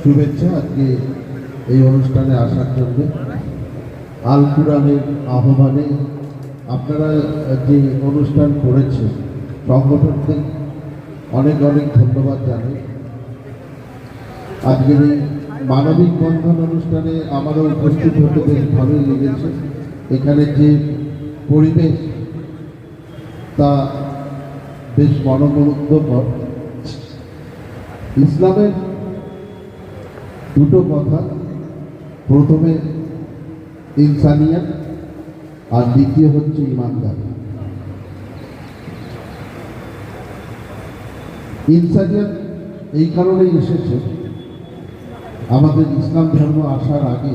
শুভেচ্ছা আজকে এই অনুষ্ঠানে আসার জন্য। আল কুরআনের আহ্বানে আপনারা যে অনুষ্ঠান করেছেন সংগঠনকে অনেক অনেক ধন্যবাদ জানাই। আজকের এই মানবিক বন্ধন অনুষ্ঠানে আমারও উপস্থিত হতে বেশ ভালোই লেগেছে। এখানে যে পরিবেশ তা বেশ মনোমুগ্ধকর। ইসলামের দুটো কথা, প্রথমে ইনসানিয়াত আর দ্বিতীয় হচ্ছে ইমানদার। ইনসানিয়াত এই কারণেই এসেছে, আমাদের ইসলাম ধর্ম আসার আগে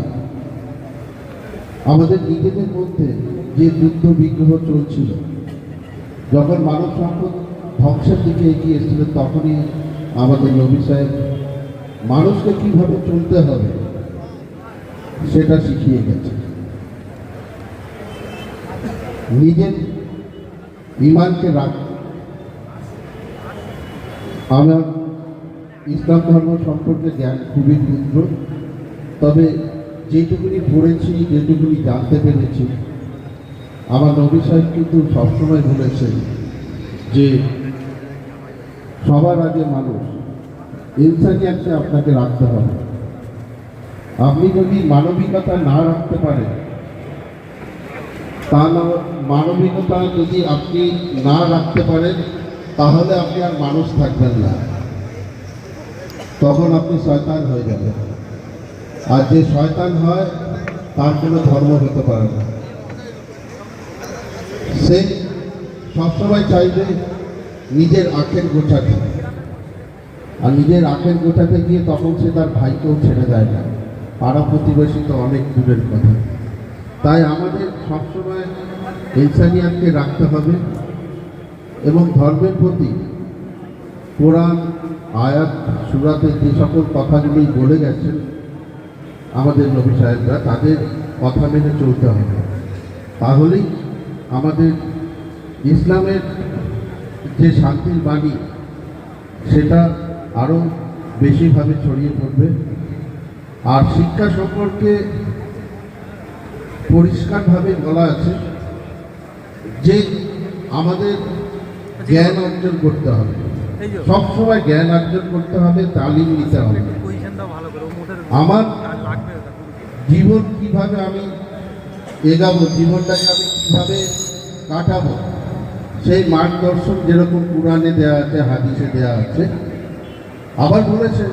আমাদের নিজেদের মধ্যে যে যুদ্ধ বিগ্রহ চলছিল, যখন মানব সম্পদ ধ্বংসের দিকে এগিয়ে এসেছিল, তখনই আমাদের নবী সাহেব মানুষকে কিভাবে চলতে হবে সেটা শিখিয়ে গেছে। নিজের ইমানকে রাখতে আমার ইসলাম ধর্ম সম্পর্কে জ্ঞান খুবই ক্ষুদ্র, তবে যেটুকুনি পড়েছি, যেটুকুনি জানতে পেরেছি, আমার নবী সাহেব কিন্তু সবসময় বলেছেন যে সবার আগে মানুষ, ইনসানিয়াতকে আপনাকে রাখতে হবে। আপনি যদি মানবিকতা না রাখতে পারেন, তা না, মানবিকতা যদি আপনি না রাখতে পারেন, তাহলে আপনি আর মানুষ থাকবেন না, তখন আপনি শয়তান হয়ে যাবেন। আর যে শয়তান হয় তার কোনো ধর্ম হতে পারে না। সে সবসময় চাইবে নিজের আখের গোছাতে, আর নিজের আখের গোছাতে গিয়ে তখন সে তার ভাইকেও ছেড়ে দেয় না, পাড়া প্রতিবেশী তো অনেক দূরের কথা। তাই আমাদের সবসময় ইনসানিয়াতকে রাখতে হবে এবং ধর্মের প্রতি কোরআন আয়াত সূরাতে যে সকল কথাগুলি বলে গেছেন আমাদের নবী সাহেবরা, তাদের কথা মেনে চলতে হবে। তাহলেই আমাদের ইসলামের যে শান্তির বাণী সেটা আরও বেশিভাবে ছড়িয়ে পড়বে। আর শিক্ষা সম্পর্কে পরিষ্কারভাবে বলা আছে যে আমাদের জ্ঞান অর্জন করতে হবে, সবসময় জ্ঞান অর্জন করতে হবে, তালিম নিতে হবে। আমার জীবন কিভাবে আমি এগাবো, জীবনটাকে আমি কিভাবে কাটাবো, সেই মার্গদর্শন যেরকম কুরআনে দেওয়া আছে, হাদিসে দেওয়া আছে। আবার বলেছে